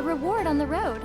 reward on the road.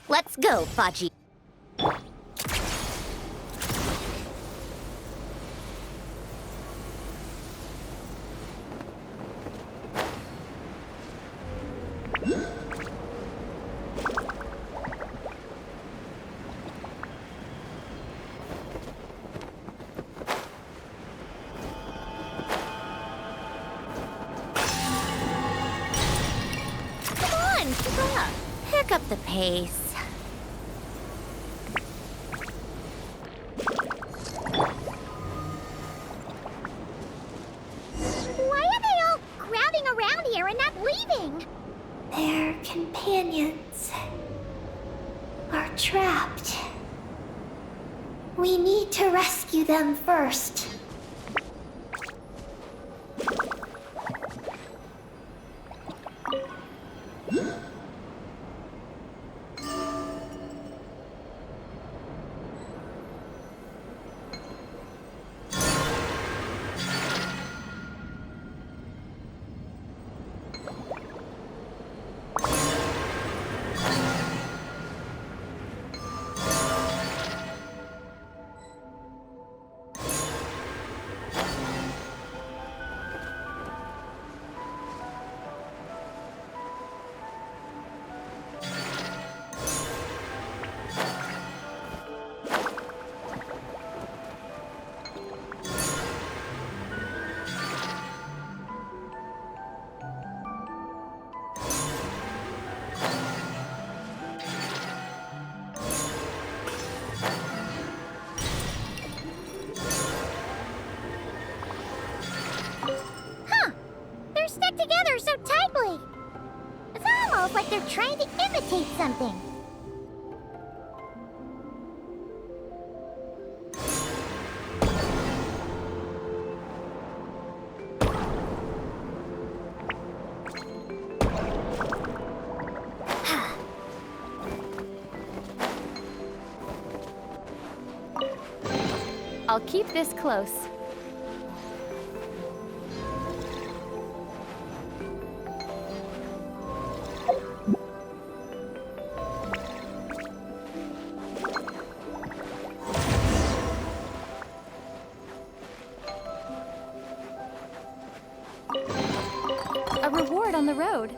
Let's go, Faji. Come on, keep up. Pick up the pace. Their companions are trapped. We need to rescue them first. Stuck together so tightly. It's almost like they're trying to imitate something. I'll keep this close. A reward on the road.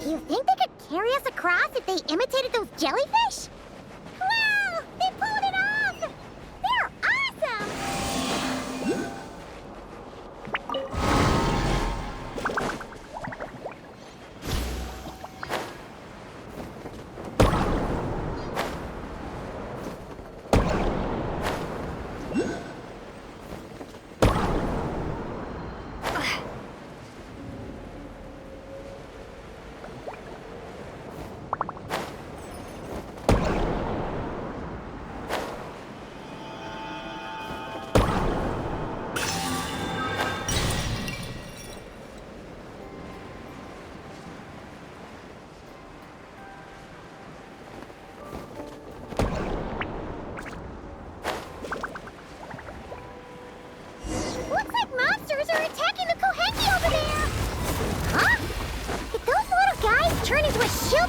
Do you think they could carry us across if they imitated those jellyfish? Wow! They pulled it off! They're awesome!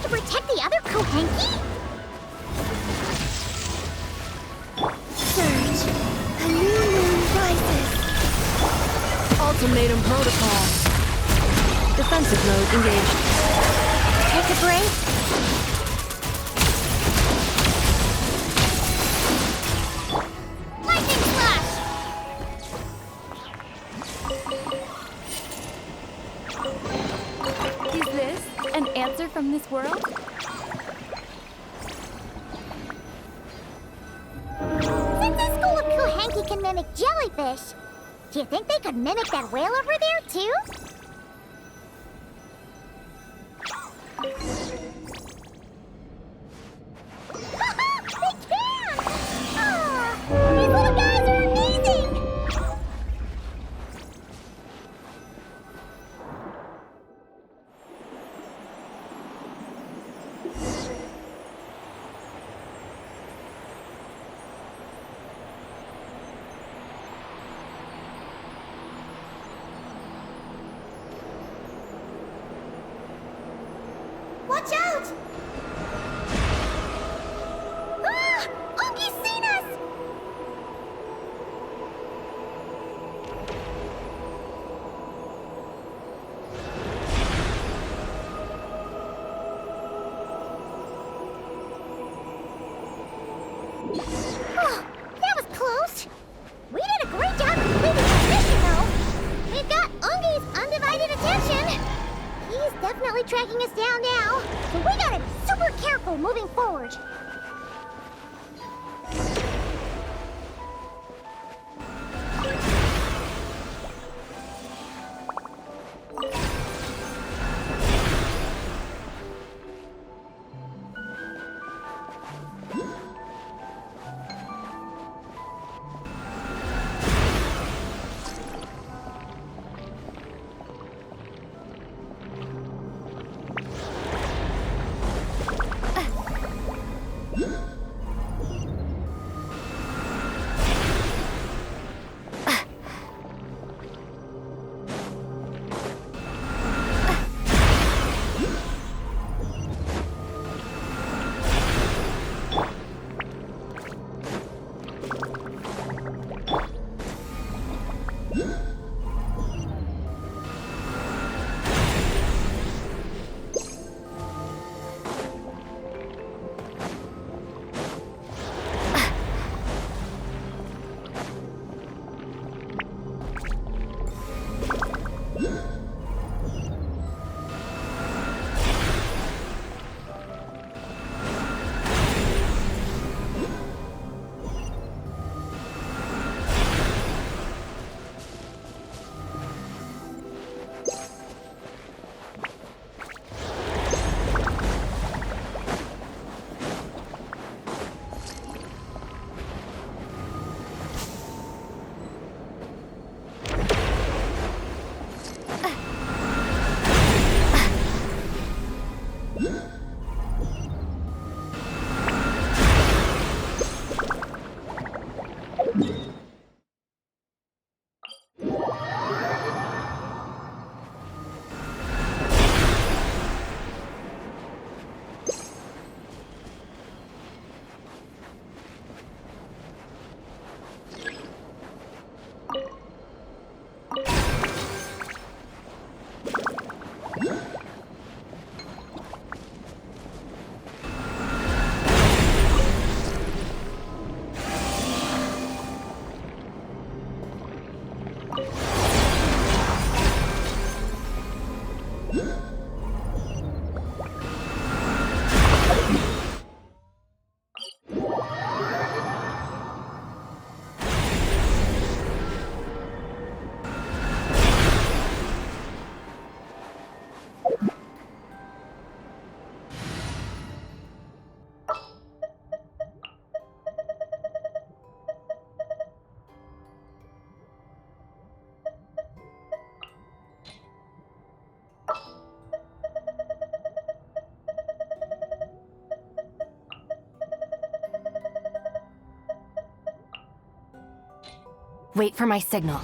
to protect the other Kohenki? Surge. A new moon rises. Ultimatum protocol. Defensive mode engaged. Take a break. Lightning slash! Is this an answer from this world? Since this school of Kohenki can mimic jellyfish, do you think they could mimic that whale over there, too? They can! Ah, these little guys are amazing! Watch out! Ah! Unky's seen us! Oh, that was close. We did a great job completing our mission, though. We've got Unky's undivided attention. He's definitely tracking us down now, so we gotta be super careful moving forward. Wait for my signal.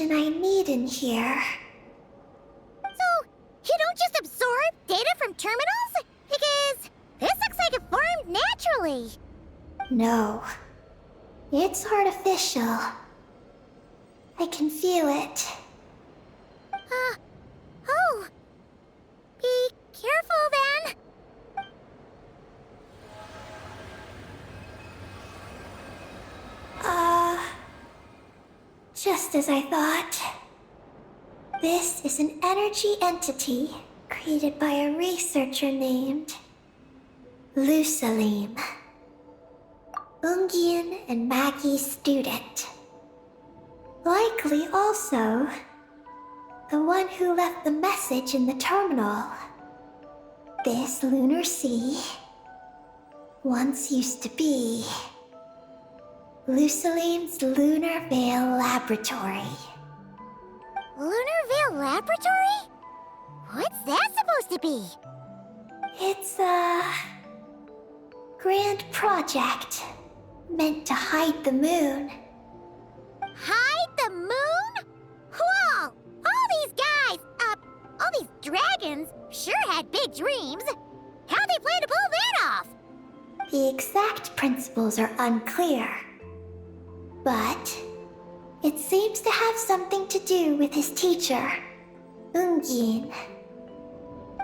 information I need in here. So, you don't just absorb data from terminals? Because this looks like it formed naturally. No. It's artificial. I can feel it. Oh. Be careful then. Just as I thought. This is an energy entity created by a researcher named Lusalim. Ungian and Maggie's student. Likely also the one who left the message in the terminal. This lunar sea once used to be Lusalim's Lunar Veil Laboratory. Lunar Veil Laboratory? What's that supposed to be? It's a grand project meant to hide the moon. Hide the moon? Whoa! All these guys, all these dragons sure had big dreams. How'd they plan to pull that off? The exact principles are unclear, but it seems to have something to do with his teacher, Ungin.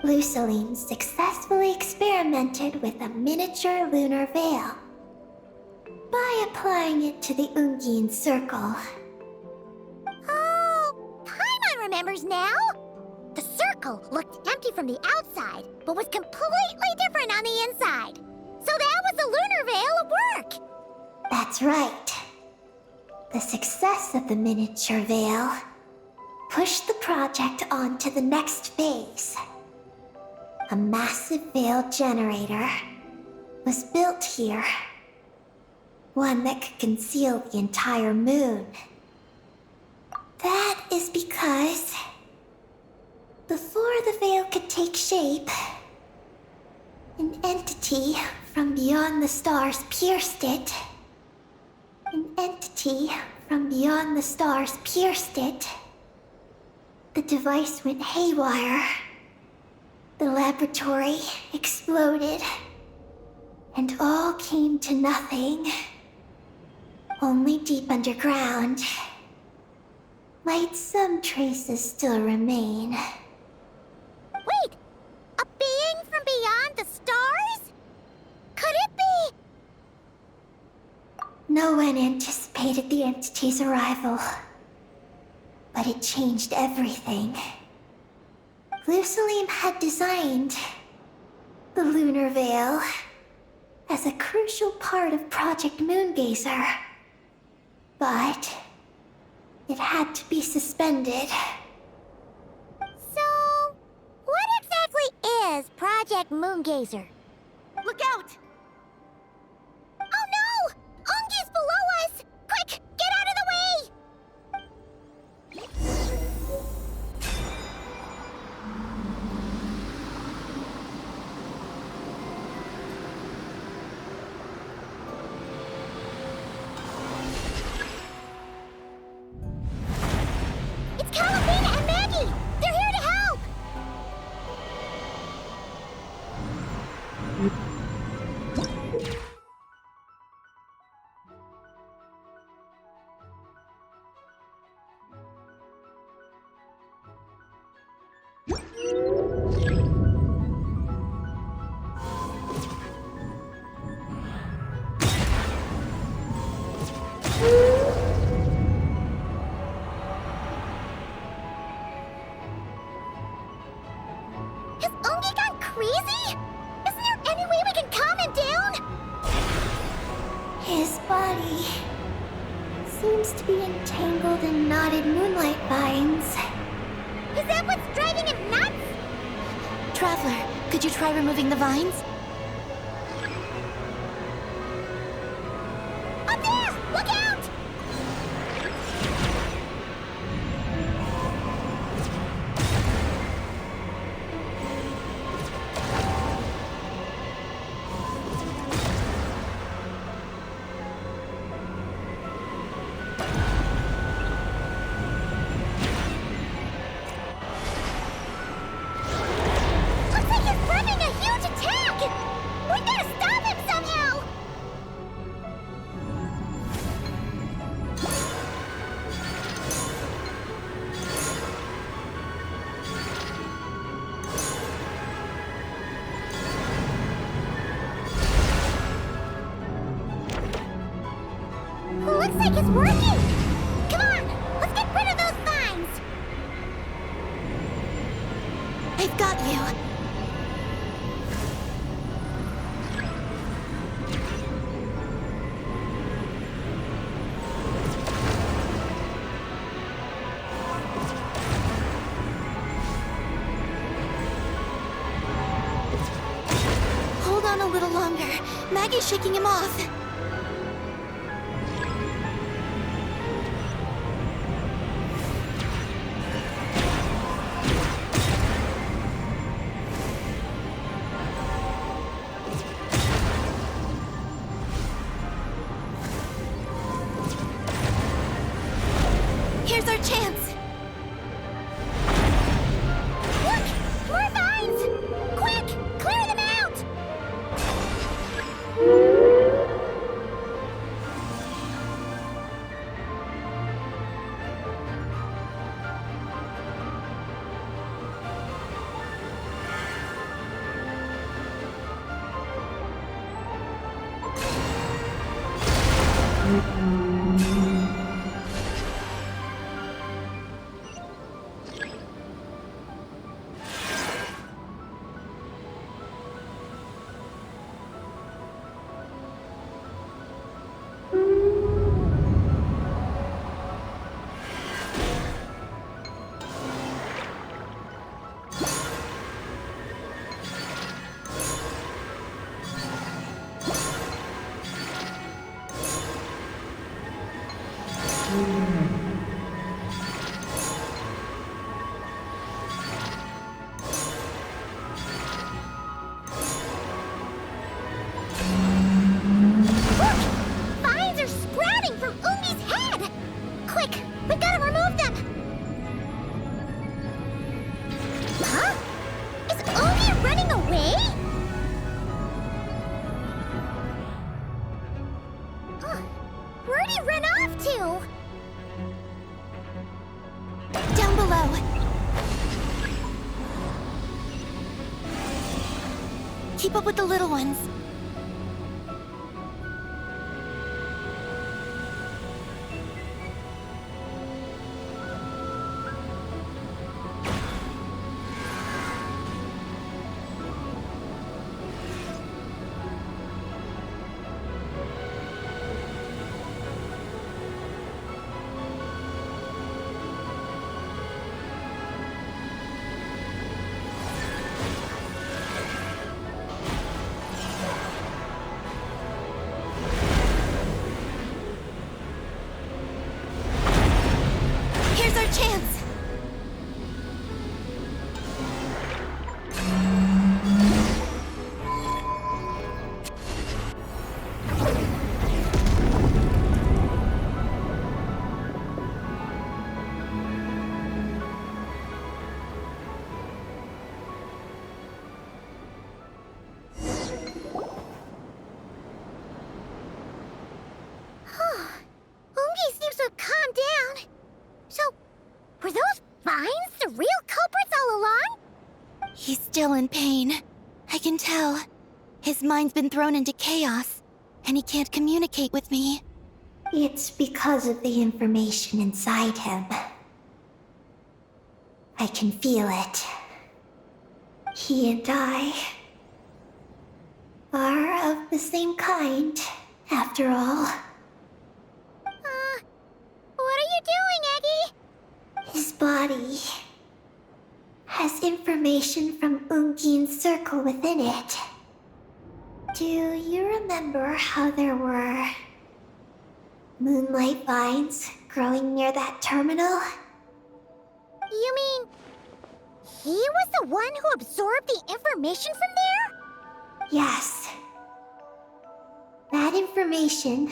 Lusalim successfully experimented with a miniature lunar veil by applying it to the Ungin circle. Oh, Paimon remembers now. The circle looked empty from the outside, but was completely different on the inside. So that was the lunar veil at work. That's right. The success of the miniature veil pushed the project on to the next phase. A massive veil generator was built here. One that could conceal the entire moon. That is because before the veil could take shape, an entity from beyond the stars pierced it. An entity from beyond the stars pierced it. The device went haywire. The laboratory exploded. And all came to nothing. Only deep underground might some traces still remain. Wait, a being from beyond the stars? Could it be? No one anticipated the entity's arrival, but it changed everything. Lusalim had designed the lunar veil as a crucial part of Project Moongazer, but it had to be suspended. So, what exactly is Project Moongazer? Look out! Oh no! Ungi's below us! Quick, get out of the way! It's Calabina and Maggie! They're here to help! Has Ungi gone crazy? Isn't there any way we can calm him down? His body seems to be entangled in knotted moonlight vines. Is that what's driving him nuts? Traveler, could you try removing the vines? Up there! Look out! like it's working! Come on, let's get rid of those vines! I've got you. Hold on a little longer. Maggie's shaking him off. Here's our chance. Look! More vines! Quick! Clear them out! Vines are sprouting from Ungi's head! Quick, we gotta remove them! Huh? Is Ungi running away? Where'd he run off to? Down below. Keep up with the little ones. Here's our chance. Ungi seems to have calmed down. So, were those vines the real culprits all along? He's still in pain. I can tell. His mind's been thrown into chaos, and he can't communicate with me. It's because of the information inside him. I can feel it. He and I are of the same kind, after all. What are you doing, Eggy? His body has information from Ungin's circle within it. Do you remember how there were moonlight vines growing near that terminal? You mean he was the one who absorbed the information from there? Yes. That information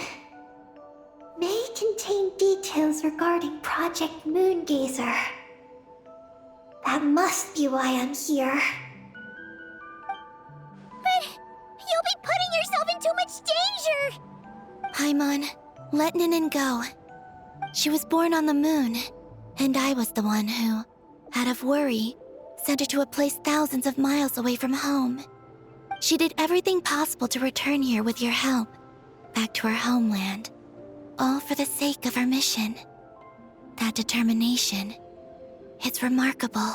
may contain details regarding Project Moongazer. That must be why I'm here. But you'll be putting yourself in too much danger! Paimon, let Ninin go. She was born on the moon, and I was the one who, out of worry, sent her to a place thousands of miles away from home. She did everything possible to return here with your help, back to her homeland. all for the sake of her mission. That determination, it's remarkable.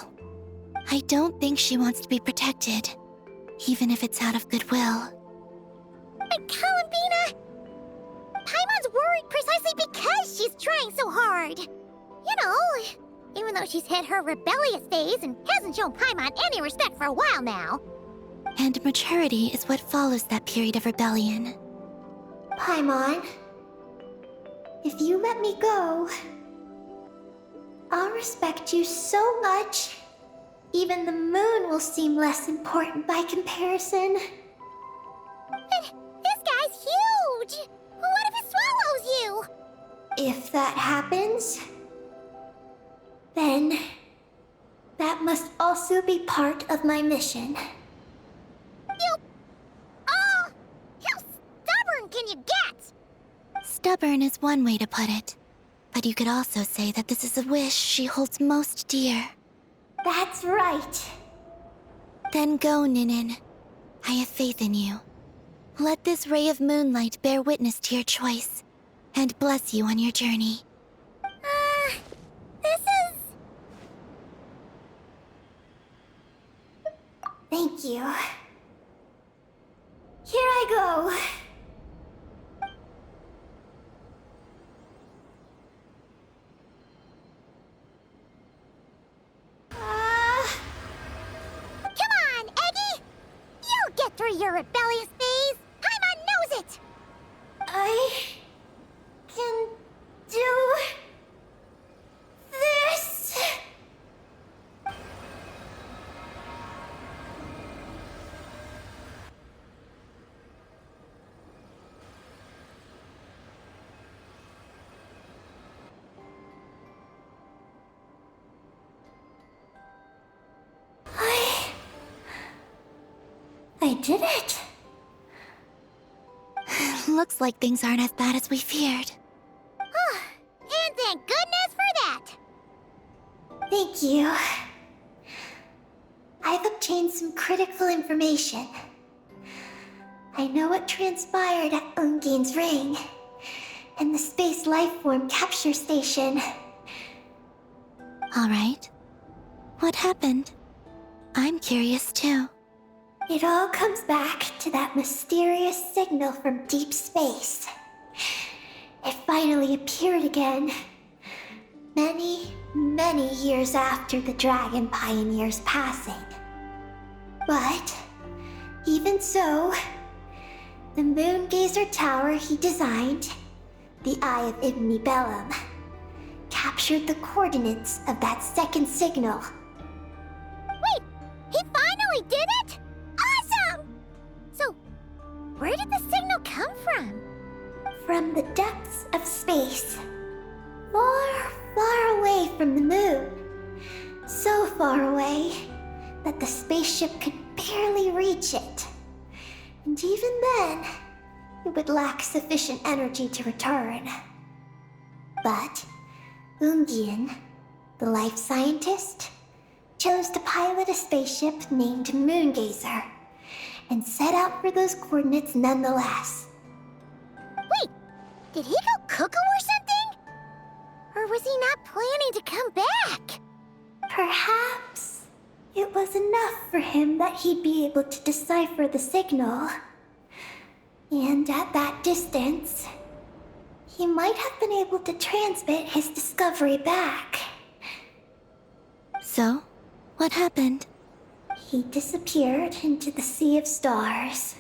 I don't think she wants to be protected, even if it's out of goodwill. But Columbina! Paimon's worried precisely because she's trying so hard. You know, even though she's hit her rebellious phase and hasn't shown Paimon any respect for a while now. And maturity is what follows that period of rebellion. Paimon, if you let me go, I'll respect you so much. Even the moon will seem less important by comparison. This guy's huge! What if it swallows you? If that happens, then that must also be part of my mission. Oh! How stubborn can you get? Stubborn is one way to put it, but you could also say that this is a wish she holds most dear. That's right. Then go, Ninin. I have faith in you. Let this ray of moonlight bear witness to your choice, and bless you on your journey. This is... Thank you. Here I go. Come on, Eggy! You'll get through your rebellious phase! Paimon knows it! I can do this. I did it. Looks like things aren't as bad as we feared. And thank goodness for that! Thank you. I've obtained some critical information. I know what transpired at Ungain's ring and the space lifeform capture station. All right. What happened? I'm curious too. It all comes back to that mysterious signal from deep space. It finally appeared again. Many years after the Dragon Pioneer's passing. But, even so, the Moon Gazer Tower he designed, the Eye of Ibn Bellum, captured the coordinates of that second signal. Wait! He finally did it?! Awesome! So, where did the signal come from? From the depths of space. Far away from the moon. So far away that the spaceship could barely reach it. And even then, it would lack sufficient energy to return. But Ungian, the life scientist, chose to pilot a spaceship named Moongazer and set out for those coordinates nonetheless. Wait! Did he go cuckoo or something? Or was he not planning to come back? Perhaps it was enough for him that he'd be able to decipher the signal. And at that distance, he might have been able to transmit his discovery back. So, what happened? He disappeared into the sea of stars.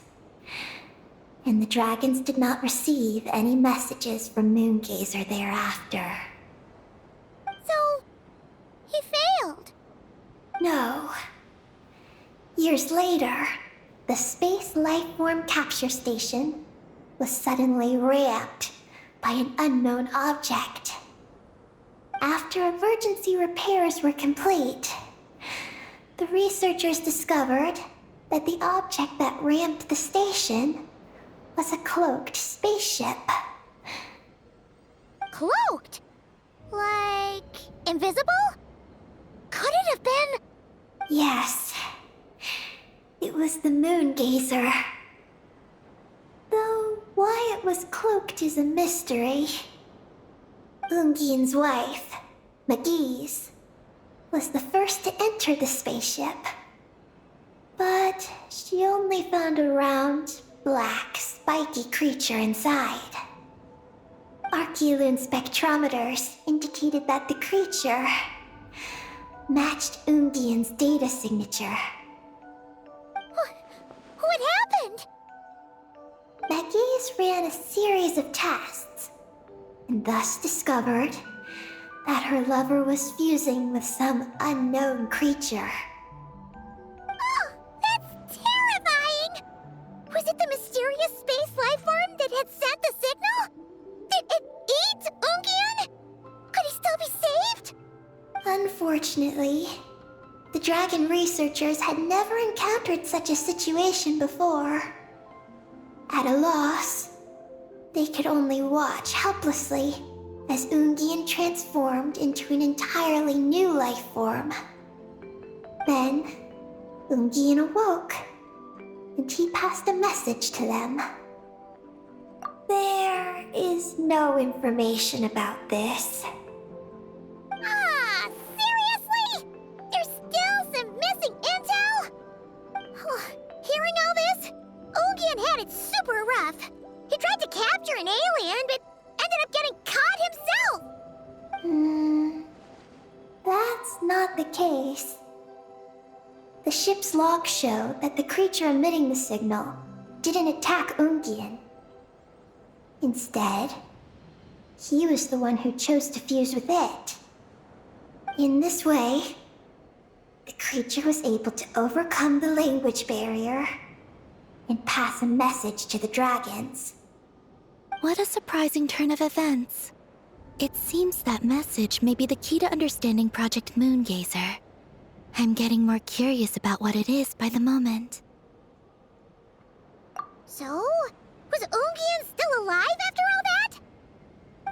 And the dragons did not receive any messages from Moongazer thereafter. So, he failed. No. Years later, the Space Lifeform Capture Station was suddenly ramped by an unknown object. After emergency repairs were complete, the researchers discovered that the object that ramped the station was a cloaked spaceship. Cloaked? Like, invisible? Could it have been... Yes. It was the Moongazer. Though why it was cloaked is a mystery. Ungian's wife, McGee's, was the first to enter the spaceship. But she only found a round, black, spiky creature inside. Archeloon spectrometers indicated that the creature matched Ungian's data signature. What happened? McGee's ran a series of tests, and thus discovered that her lover was fusing with some unknown creature. Oh, that's terrifying! Was it the mysterious space life form that had sent the signal? Did it eat Ungian? Could he still be saved? Unfortunately, the dragon researchers had never encountered such a situation before. At a loss, they could only watch helplessly as Ungian transformed into an entirely new life form. Then, Ungian awoke, and he passed a message to them. There is no information about this. Ah, seriously? There's still some missing intel? Hearing all this, Ungian had it super rough. He tried to capture an alien, but ended up getting caught himself. That's not the case. The ship's logs show that the creature emitting the signal didn't attack Ungian. Instead, he was the one who chose to fuse with it. In this way, the creature was able to overcome the language barrier and pass a message to the dragons. What a surprising turn of events. It seems that message may be the key to understanding Project Moongazer. I'm getting more curious about what it is by the moment. So, was Ungian still alive after all that?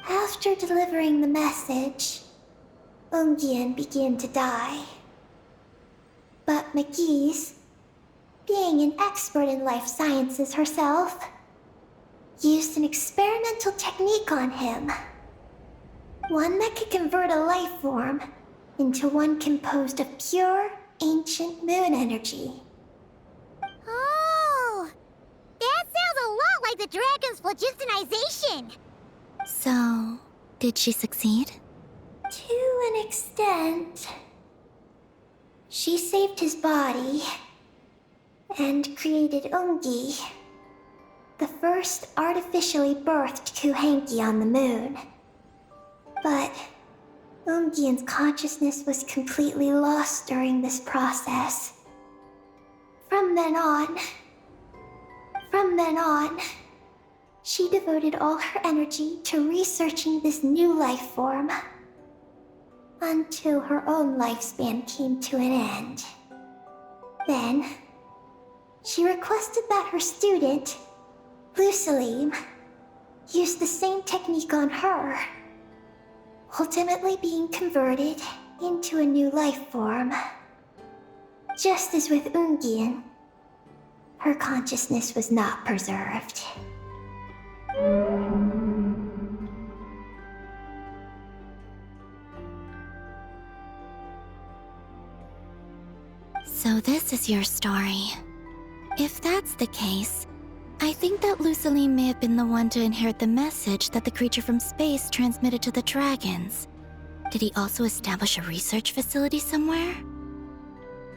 After delivering the message, Ungian began to die. But McGee's, being an expert in life sciences herself, used an experimental technique on him. One that could convert a life form into one composed of pure, ancient moon energy. Oh, that sounds a lot like the dragon's phlogistonization. So, did she succeed? To an extent. She saved his body and created Ungi, the first artificially birthed Kuhanki on the moon. But Ungian's consciousness was completely lost during this process. From then on, she devoted all her energy to researching this new life form, until her own lifespan came to an end. Then, she requested that her student, Lusalim, use the same technique on her, ultimately being converted into a new life form. Just as with Ungian, her consciousness was not preserved. So this is your story. If that's the case, I think that Lusaline may have been the one to inherit the message that the creature from space transmitted to the dragons. Did he also establish a research facility somewhere?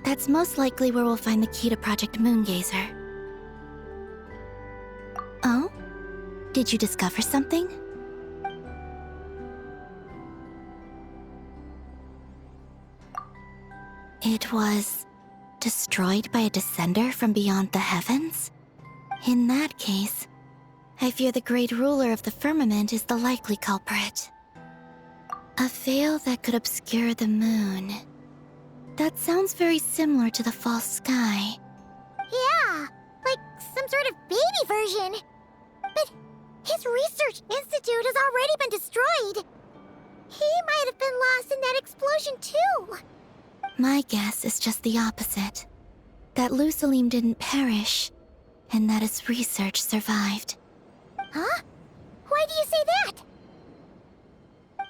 That's most likely where we'll find the key to Project Moongazer. Oh? Did you discover something? It was destroyed by a descender from beyond the heavens? In that case, I fear the great ruler of the firmament is the likely culprit. A veil that could obscure the moon. That sounds very similar to the false sky. Yeah, like some sort of baby version. But his research institute has already been destroyed. He might have been lost in that explosion too. My guess is just the opposite. That Lusalim didn't perish, and that his research survived. Huh? Why do you say that?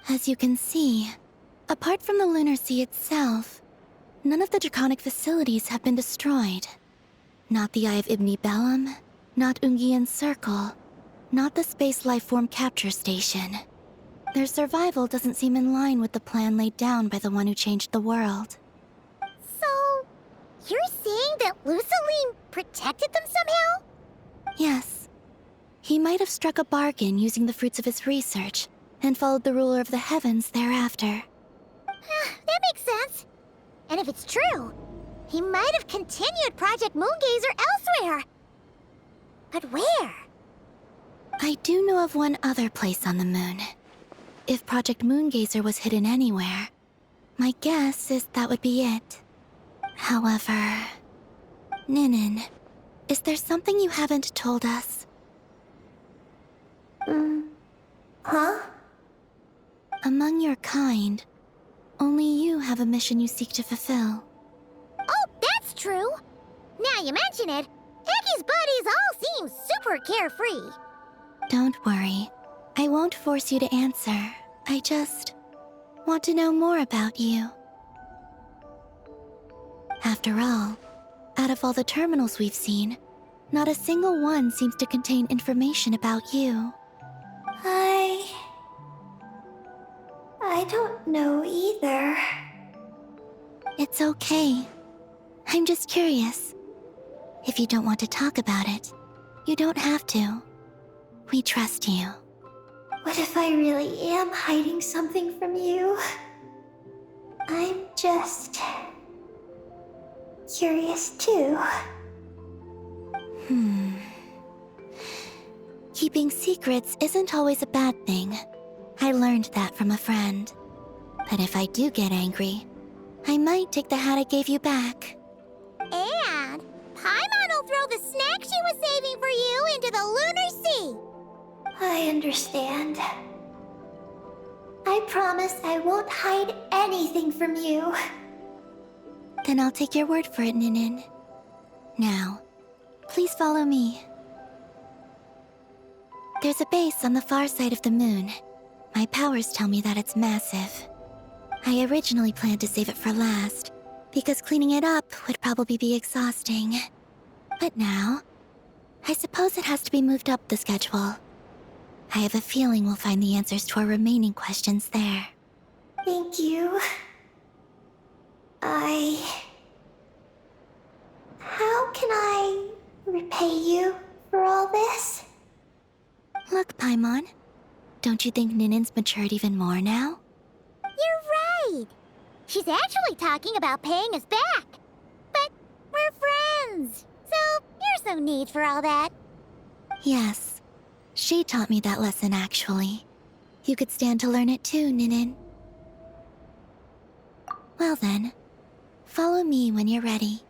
As you can see, apart from the lunar sea itself, none of the draconic facilities have been destroyed. Not the Eye of Ibni Bellum, not Ungian's Circle, not the Space Lifeform Capture Station. Their survival doesn't seem in line with the plan laid down by the one who changed the world. So, you're saying that Luceline protected them somehow? Yes. He might have struck a bargain using the fruits of his research and followed the ruler of the heavens thereafter. That makes sense. And if it's true, he might have continued Project Moongazer elsewhere. But where? I do know of one other place on the moon. If Project Moongazer was hidden anywhere, my guess is that would be it. However... Ninin, is there something you haven't told us? Huh? Among your kind, only you have a mission you seek to fulfill. Oh, that's true. Now you mention it, Iggy's buddies all seem super carefree. Don't worry. I won't force you to answer. I just want to know more about you. After all, out of all the terminals we've seen, not a single one seems to contain information about you. I don't know either. It's okay. I'm just curious. If you don't want to talk about it, you don't have to. We trust you. What if I really am hiding something from you? I'm just... curious too. Keeping secrets isn't always a bad thing. I learned that from a friend. But if I do get angry, I might take the hat I gave you back. And Paimon will throw the snack she was saving for you into the lunar sea. I understand. I promise I won't hide anything from you. Then I'll take your word for it, Ninin. Now, please follow me. There's a base on the far side of the moon. My powers tell me that it's massive. I originally planned to save it for last, because cleaning it up would probably be exhausting. But now, I suppose it has to be moved up the schedule. I have a feeling we'll find the answers to our remaining questions there. Thank you. How can I repay you for all this? Look, Paimon. Don't you think Ninin's matured even more now? You're right. She's actually talking about paying us back. But we're friends, so there's no need for all that. Yes. She taught me that lesson, actually. You could stand to learn it too, Ninin. Well then, follow me when you're ready.